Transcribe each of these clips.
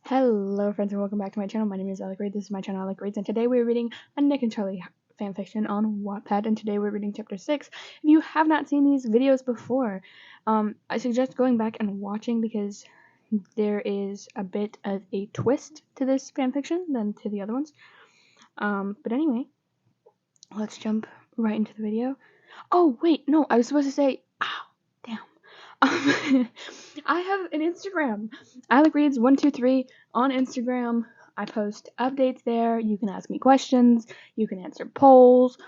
Hello friends and welcome back to my channel. My name is Elias. This is my channel Elias, and today we're reading a Nick and Charlie fanfiction on Wattpad, and today we're reading chapter 6. If you have not seen these videos before, I suggest going back and watching because there is a bit of a twist to this fanfiction than to the other ones. But anyway, let's jump right into the video. Oh wait, no, I was supposed to say, damn. I have an Instagram, AlecReads123 on Instagram. I post updates there. You can ask me questions. You can answer polls.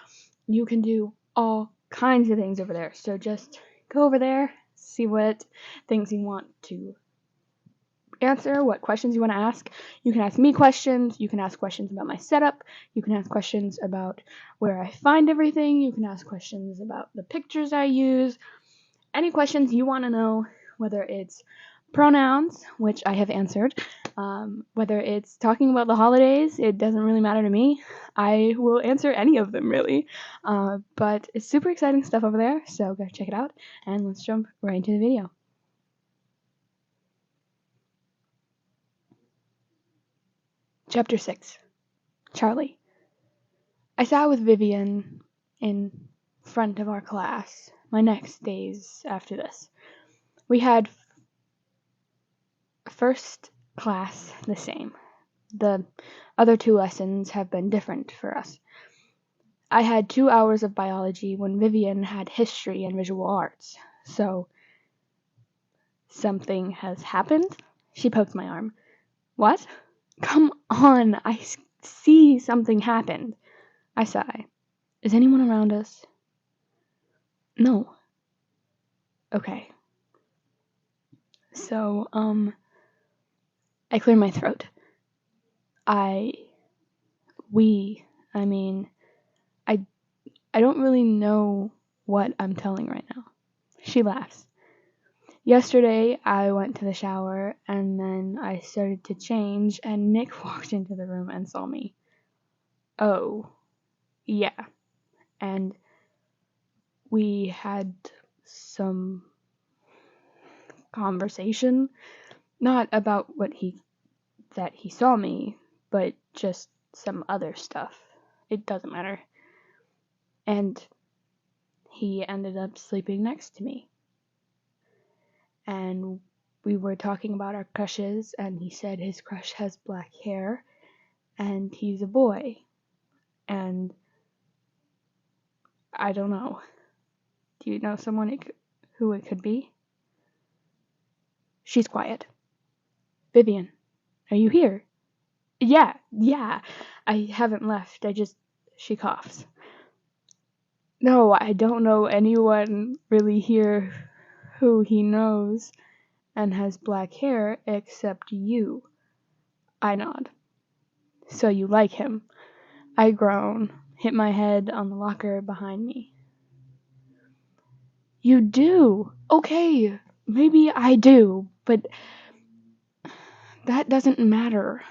You can do all kinds of things over there. So just go over there, see what things you want to answer, what questions you want to ask. You can ask me questions. You can ask questions about my setup. You can ask questions about where I find everything. You can ask questions about the pictures I use. Any questions you want to know, whether it's pronouns, which I have answered, whether it's talking about the holidays, it doesn't really matter to me. I will answer any of them, really. But it's super exciting stuff over there, so go check it out, and let's jump right into the video. Chapter 6. Charlie. I sat with Vivian in front of our class my next days after this. We had first class the same. The other two lessons have been different for us. I had 2 hours of biology when Vivian had history and visual arts. So, something has happened? She poked my arm. What? Come on, I see something happened. I sigh. Is anyone around us? No. Okay. So, I clear my throat. I don't really know what I'm telling right now. She laughs. Yesterday, I went to the shower, and then I started to change, and Nick walked into the room and saw me. Oh, yeah. And we had some conversation, not about that he saw me, but just some other stuff. It doesn't matter. And he ended up sleeping next to me. And we were talking about our crushes, and he said his crush has black hair, and he's a boy. And I don't know. Do you know someone who it could be? She's quiet. Vivian, are you here? Yeah. I haven't left. She coughs. No, I don't know anyone really here who he knows and has black hair except you. I nod. So you like him. I groan, hit my head on the locker behind me. You do? Okay, maybe I do, but that doesn't matter.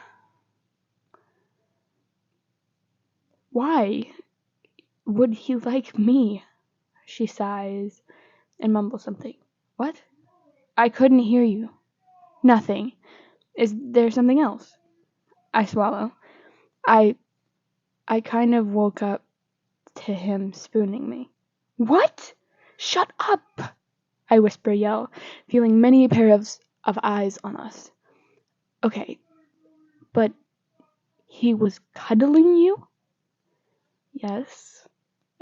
Why would he like me? She sighs and mumbles something. What? I couldn't hear you. Nothing. Is there something else? I swallow. I kind of woke up to him spooning me. What? Shut up! I yell, feeling many pairs of eyes on us. Okay, but he was cuddling you? Yes.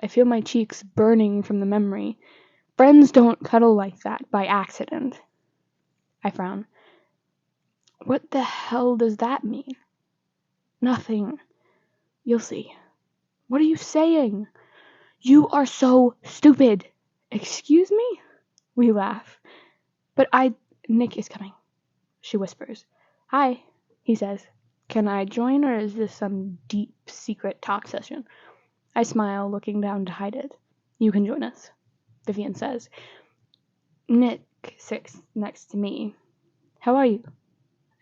I feel my cheeks burning from the memory. Friends don't cuddle like that by accident. I frown. What the hell does that mean? Nothing. You'll see. What are you saying? You are so stupid. Excuse me? We laugh. But Nick is coming, she whispers. Hi, he says. Can I join, or is this some deep secret talk session? I smile, looking down to hide it. You can join us, Vivian says. Nick sits next to me. How are you?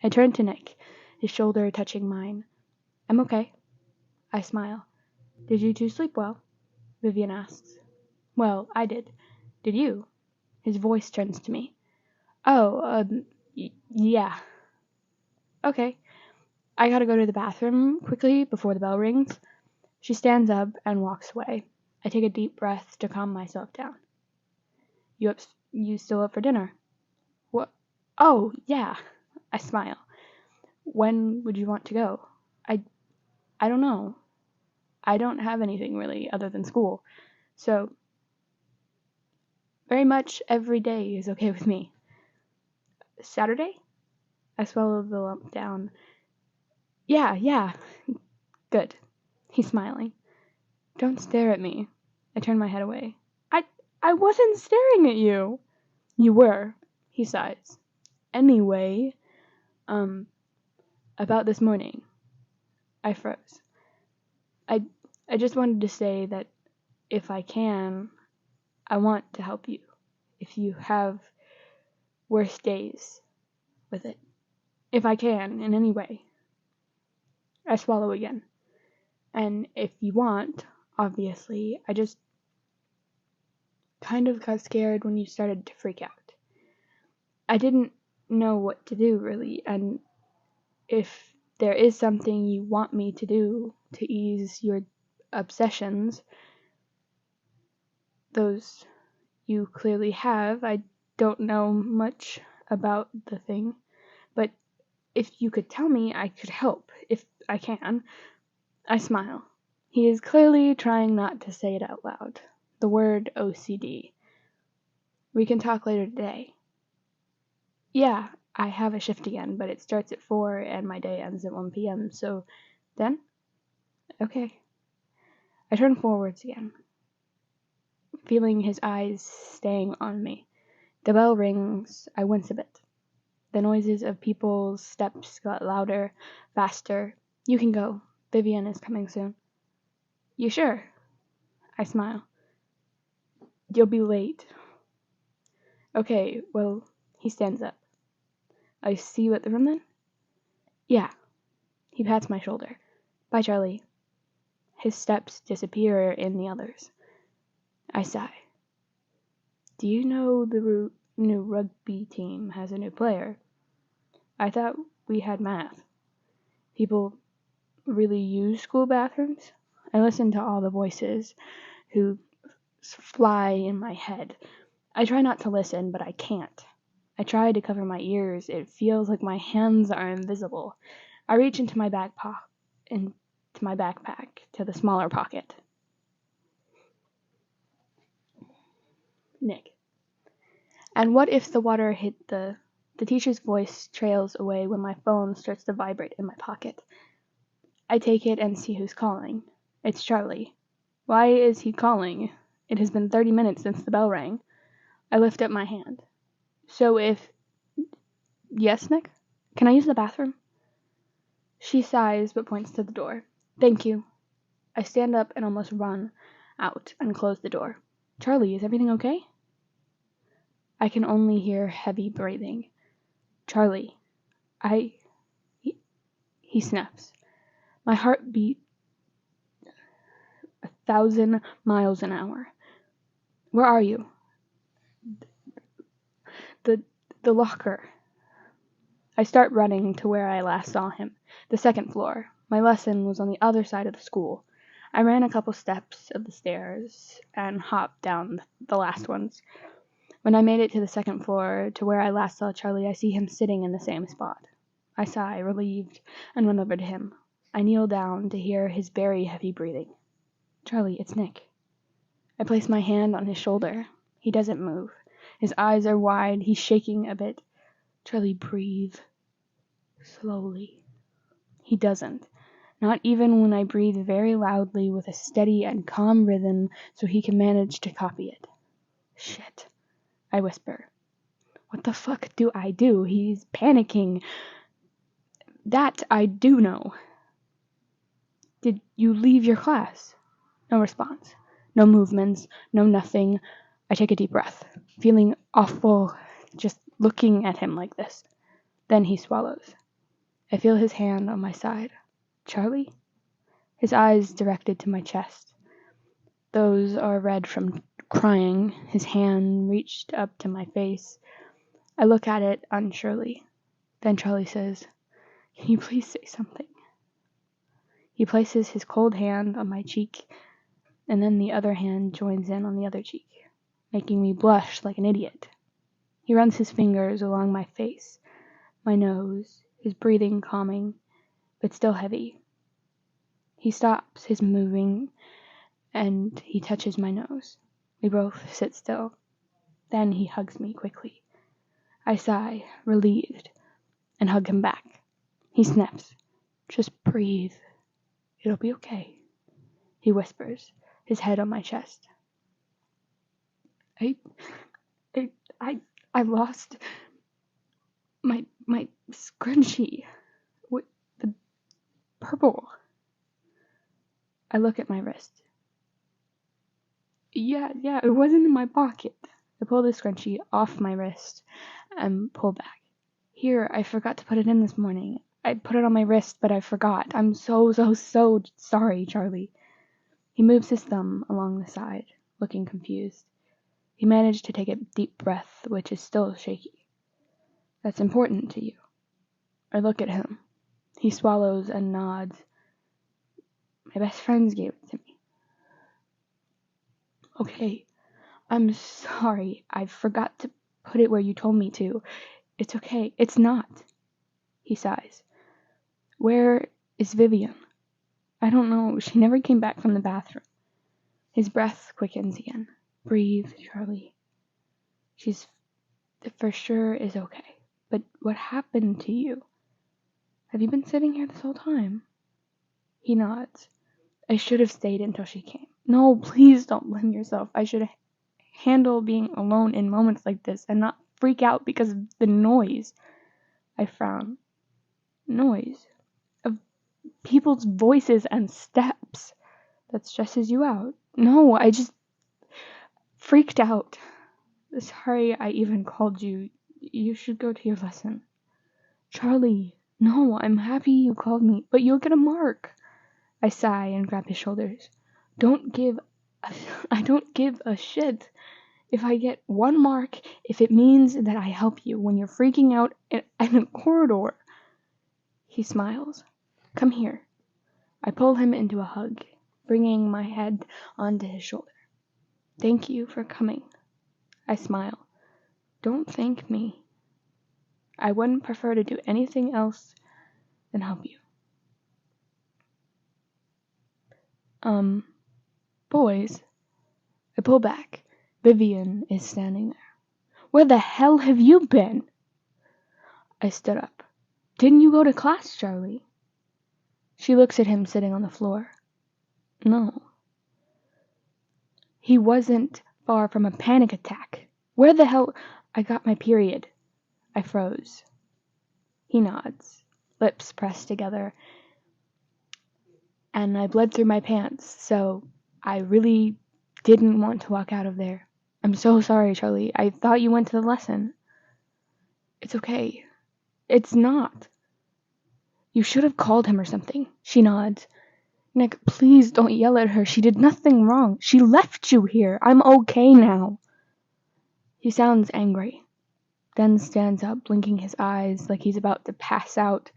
I turn to Nick, his shoulder touching mine. I'm okay. I smile. Did you two sleep well? Vivian asks. Well, I did. Did you? His voice turns to me. Oh, yeah. Okay. I gotta go to the bathroom quickly before the bell rings. She stands up and walks away. I take a deep breath to calm myself down. You still up for dinner? What? Oh, yeah. I smile. When would you want to go? I don't know. I don't have anything really other than school. So, very much every day is okay with me. Saturday? I swallow the lump down. Yeah. Good. He's smiling. Don't stare at me. I turn my head away. I wasn't staring at you. You were. He sighs. Anyway, about this morning. I froze. I just wanted to say that if I can, I want to help you. If you have worse days with it. If I can, in any way. I swallow again. And if you want, obviously, I just kind of got scared when you started to freak out. I didn't know what to do, really, and if there is something you want me to do to ease your obsessions, those you clearly have, I don't know much about the thing, but if you could tell me, I could help, if I can. I smile. He is clearly trying not to say it out loud. The word OCD. We can talk later today. Yeah, I have a shift again, but it starts at 4 and my day ends at 1 p.m., so then? Okay. I turn forwards again, feeling his eyes staying on me. The bell rings, I wince a bit. The noises of people's steps got louder, faster. You can go. Vivian is coming soon. You sure? I smile. You'll be late. Okay, well, he stands up. I see you at the room then? Yeah. He pats my shoulder. Bye, Charlie. His steps disappear in the others. I sigh. Do you know the new rugby team has a new player? I thought we had math. People really use school bathrooms? I listen to all the voices who fly in my head. I try not to listen, but I can't. I try to cover my ears. It feels like my hands are invisible. I reach into my backpack, to the smaller pocket. Nick. And what if the water hit the teacher's voice trails away when my phone starts to vibrate in my pocket. I take it and see who's calling. It's Charlie. Why is he calling? It has been 30 minutes since the bell rang. I lift up my hand. So if... Yes, Nick? Can I use the bathroom? She sighs but points to the door. Thank you. I stand up and almost run out and close the door. Charlie, is everything okay? I can only hear heavy breathing. Charlie, He snaps. My heart beat 1,000 miles an hour. Where are you? The locker. I start running to where I last saw him, the second floor. My lesson was on the other side of the school. I ran a couple steps of the stairs and hopped down the last ones. When I made it to the second floor, to where I last saw Charlie, I see him sitting in the same spot. I sigh, relieved, and run over to him. I kneel down to hear his very heavy breathing. Charlie, it's Nick. I place my hand on his shoulder. He doesn't move. His eyes are wide. He's shaking a bit. Charlie, breathe. Slowly. He doesn't. Not even when I breathe very loudly with a steady and calm rhythm so he can manage to copy it. Shit. I whisper. What the fuck do I do? He's panicking. That I do know. Did you leave your class? No response. No movements. No nothing. I take a deep breath, feeling awful just looking at him like this. Then he swallows. I feel his hand on my side. Charlie? His eyes directed to my chest. Those are red from crying. His hand reached up to my face. I look at it unsurely. Then Charlie says, Can you please say something? He places his cold hand on my cheek, and then the other hand joins in on the other cheek, making me blush like an idiot. He runs his fingers along my face, my nose, his breathing calming, but still heavy. He stops his moving, and he touches my nose. We both sit still. Then he hugs me quickly. I sigh, relieved, and hug him back. He sniffs. Just breathe. It'll be okay, he whispers, his head on my chest. I lost my scrunchie. What, the purple. I look at my wrist. Yeah, it wasn't in my pocket. I pull the scrunchie off my wrist and pull back. Here, I forgot to put it in this morning. I put it on my wrist, but I forgot. I'm so sorry, Charlie. He moves his thumb along the side, looking confused. He managed to take a deep breath, which is still shaky. That's important to you. I look at him. He swallows and nods. My best friends gave it to me. Okay, I'm sorry. I forgot to put it where you told me to. It's okay. It's not. He sighs. Where is Vivian? I don't know. She never came back from the bathroom. His breath quickens again. Breathe, Charlie. She's for sure is okay. But what happened to you? Have you been sitting here this whole time? He nods. I should have stayed until she came. No, please don't blame yourself. I should handle being alone in moments like this and not freak out because of the noise. I frown. Noise? Of people's voices and steps. That stresses you out. No, I just freaked out. Sorry I even called you. You should go to your lesson. Charlie, no, I'm happy you called me, but you'll get a mark. I sigh and grab his shoulders. I don't give a shit if I get 1 mark if it means that I help you when you're freaking out in a corridor. He smiles. Come here. I pull him into a hug, bringing my head onto his shoulder. Thank you for coming. I smile. Don't thank me. I wouldn't prefer to do anything else than help you. Boys. I pull back. Vivian is standing there. Where the hell have you been? I stood up. Didn't you go to class, Charlie? She looks at him sitting on the floor. No. He wasn't far from a panic attack. Where the hell? I got my period. I froze. He nods, lips pressed together, and I bled through my pants, so I really didn't want to walk out of there. I'm so sorry, Charlie. I thought you went to the lesson. It's okay. It's not. You should have called him or something. She nods. Nick, please don't yell at her. She did nothing wrong. She left you here. I'm okay now. He sounds angry, then stands up, blinking his eyes like he's about to pass out,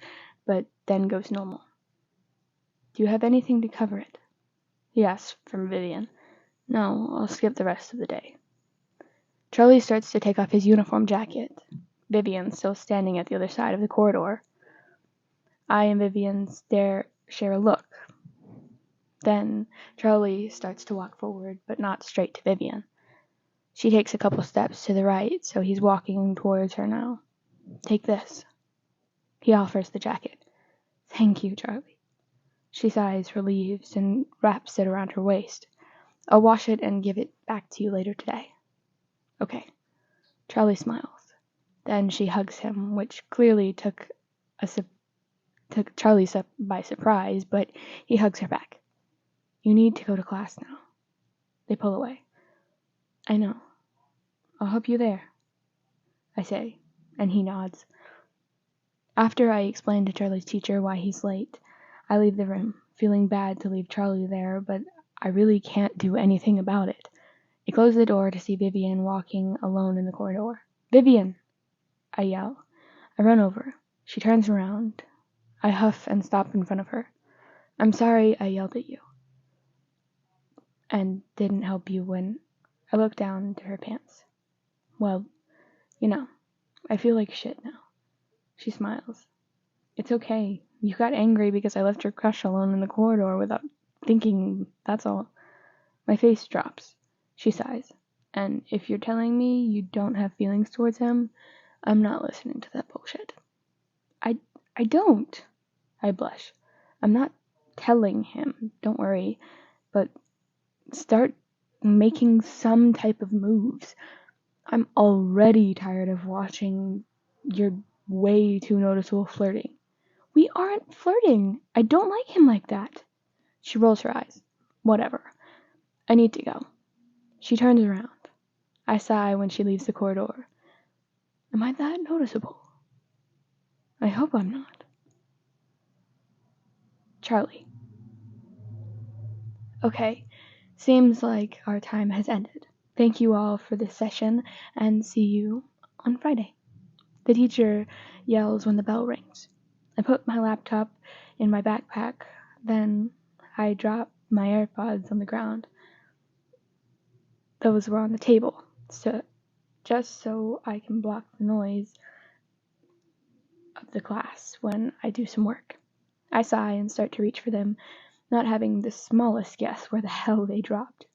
but then goes normal. Do you have anything to cover it? He asks from Vivian. No, I'll skip the rest of the day. Charlie starts to take off his uniform jacket. Vivian still standing at the other side of the corridor. I and Vivian share a look. Then Charlie starts to walk forward, but not straight to Vivian. She takes a couple steps to the right, so he's walking towards her now. Take this. He offers the jacket. Thank you, Charlie. She sighs, relieved, and wraps it around her waist. I'll wash it and give it back to you later today. Okay. Charlie smiles. Then she hugs him, which clearly took Charlie by surprise, but he hugs her back. You need to go to class now. They pull away. I know. I'll help you there, I say, and he nods. After I explain to Charlie's teacher why he's late, I leave the room, feeling bad to leave Charlie there, but I really can't do anything about it. I close the door to see Vivian walking alone in the corridor. Vivian! I yell. I run over. She turns around. I huff and stop in front of her. I'm sorry I yelled at you and didn't help you when I looked down into her pants. Well, I feel like shit now. She smiles. It's okay. You got angry because I left your crush alone in the corridor without thinking, that's all. My face drops. She sighs. And if you're telling me you don't have feelings towards him, I'm not listening to that bullshit. I don't. I blush. I'm not telling him, don't worry, but start making some type of moves. I'm already tired of watching your way too noticeable flirting. We aren't flirting. I don't like him like that. She rolls her eyes. Whatever. I need to go. She turns around. I sigh when she leaves the corridor. Am I that noticeable? I hope I'm not. Charlie. Okay, seems like our time has ended. Thank you all for this session, and see you on Friday. The teacher yells when the bell rings. I put my laptop in my backpack, then I drop my AirPods on the ground. Those were on the table, just so I can block the noise of the class when I do some work. I sigh and start to reach for them, not having the smallest guess where the hell they dropped.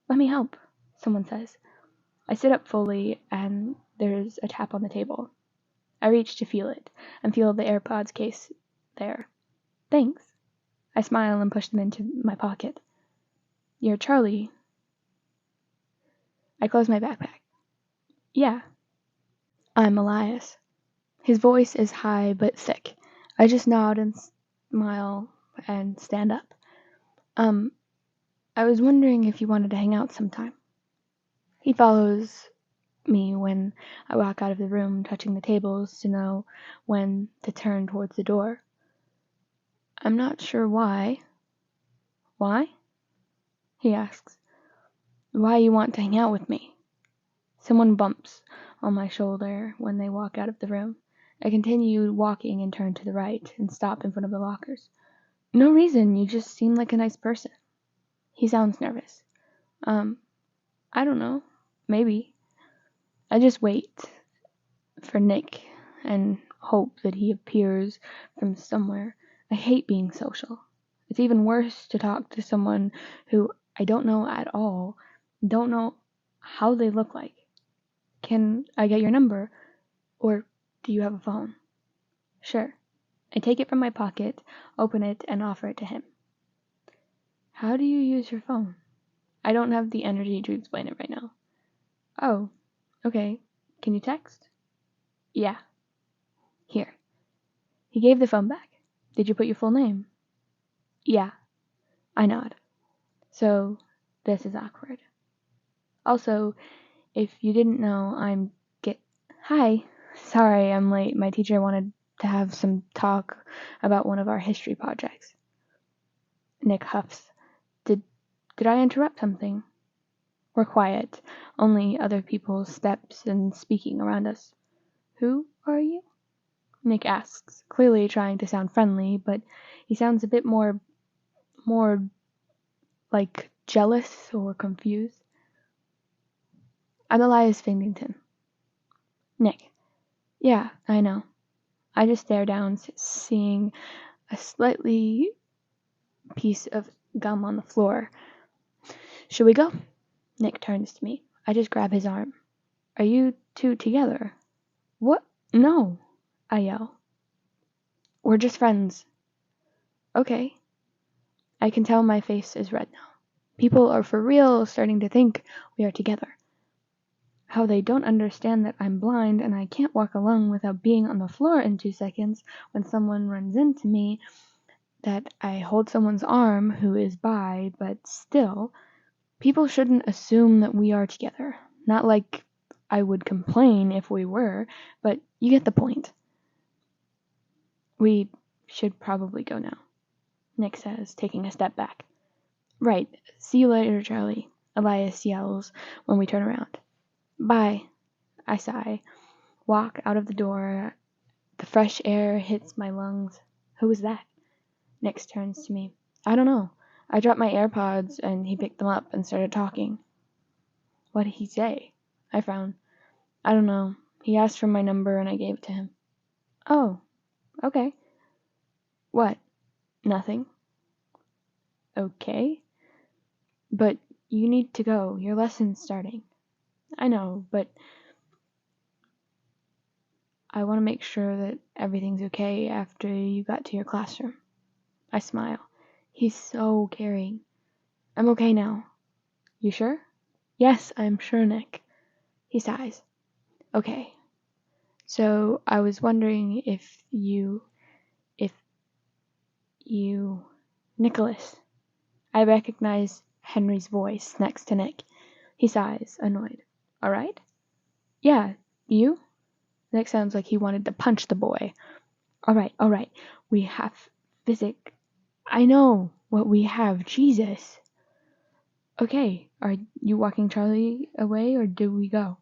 Let me help, someone says. I sit up fully, and there's a tap on the table. I reach to feel it, and feel the AirPods case there. Thanks. I smile and push them into my pocket. You're Charlie. I close my backpack. Yeah. I'm Elias. His voice is high but thick. I just nod and smile and stand up. I was wondering if you wanted to hang out sometime. He follows me when I walk out of the room, touching the tables to know when to turn towards the door. I'm not sure why. Why? He asks. Why you want to hang out with me? Someone bumps on my shoulder when they walk out of the room. I continue walking and turn to the right and stop in front of the lockers. No reason, you just seem like a nice person. He sounds nervous. I don't know. Maybe. I just wait for Nick and hope that he appears from somewhere. I hate being social. It's even worse to talk to someone who I don't know at all, don't know how they look like. Can I get your number? Or do you have a phone? Sure. I take it from my pocket, open it, and offer it to him. How do you use your phone? I don't have the energy to explain it right now. Oh, okay. Can you text? Yeah. Here. He gave the phone back. Did you put your full name? Yeah. I nod. So, this is awkward. Also, if you didn't know, Hi. Sorry I'm late. My teacher wanted to have some talk about one of our history projects. Nick huffs. Did I interrupt something? We're quiet. Only other people's steps and speaking around us. Who are you? Nick asks, clearly trying to sound friendly, but he sounds a bit more like jealous or confused. I'm Elias Fingington. Nick. Yeah, I know. I just stare down, seeing a slightly piece of gum on the floor. Should we go? Nick turns to me. I just grab his arm. Are you two together? What? No, I yell. We're just friends. Okay. I can tell my face is red now. People are for real starting to think we are together. How they don't understand that I'm blind and I can't walk alone without being on the floor in 2 seconds when someone runs into me, that I hold someone's arm who is bi, but still, people shouldn't assume that we are together. Not like I would complain if we were, but you get the point. We should probably go now, Nick says, taking a step back. Right. See you later, Charlie, Elias yells when we turn around. Bye, I sigh. Walk out of the door. The fresh air hits my lungs. Who was that? Nix turns to me. I don't know. I dropped my AirPods and he picked them up and started talking. What did he say? I frowned. I don't know. He asked for my number and I gave it to him. Oh, okay. What? Nothing. Okay. But you need to go. Your lesson's starting. I know, but I want to make sure that everything's okay after you got to your classroom. I smile. He's so caring. I'm okay now. You sure? Yes, I'm sure, Nick. He sighs. Okay. So I was wondering if you, Nicholas. I recognize Henry's voice next to Nick. He sighs, annoyed. All right? Yeah, you? Nick sounds like he wanted to punch the boy. All right. We have physics. I know what we have. Jesus. Okay, are you walking Charlie away or do we go?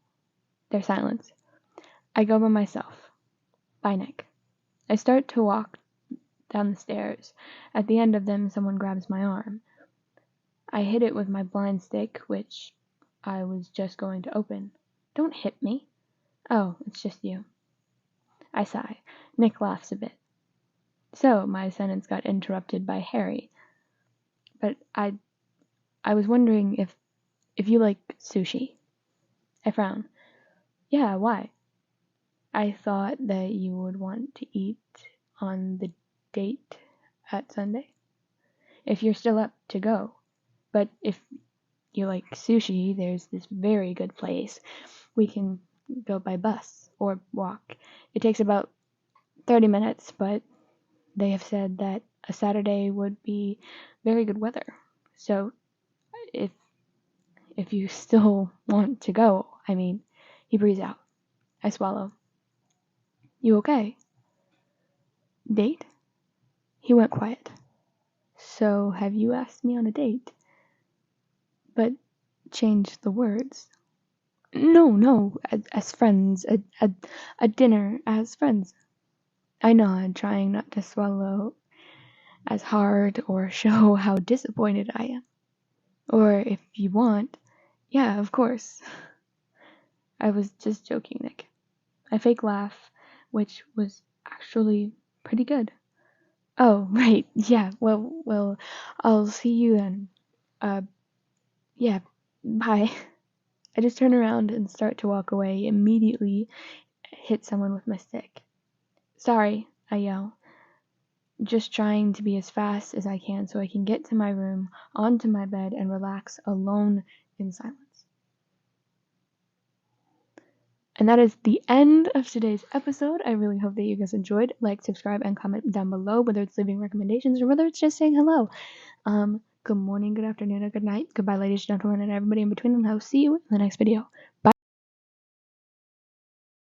There's silence. I go by myself. Bye, Nick. I start to walk down the stairs. At the end of them, someone grabs my arm. I hit it with my blind stick, which I was just going to open. Don't hit me. Oh, it's just you. I sigh. Nick laughs a bit. So, my sentence got interrupted by Harry. But I was wondering if you like sushi. I frown. Yeah, why? I thought that you would want to eat on the date at Sunday. If you're still up to go. But if you like sushi, there's this very good place. We can go by bus or walk. It takes about 30 minutes, but they have said that a Saturday would be very good weather. So if you still want to go, I mean, he breathes out. I swallow. You okay? Date? He went quiet. So have you asked me on a date? But change the words. No, as friends, a dinner as friends. I nod, trying not to swallow as hard or show how disappointed I am. Or if you want, yeah, of course. I was just joking, Nick. A fake laugh, which was actually pretty good. Oh, right, yeah, well, I'll see you then. Yeah, bye. I just turn around and start to walk away, immediately hit someone with my stick. Sorry, I yell, just trying to be as fast as I can so I can get to my room, onto my bed, and relax alone in silence. And that is the end of today's episode. I really hope that you guys enjoyed. Like, subscribe, and comment down below, whether it's leaving recommendations or whether it's just saying hello. Good morning, good afternoon, or good night. Goodbye, ladies, gentlemen, and everybody in between, and I'll see you in the next video.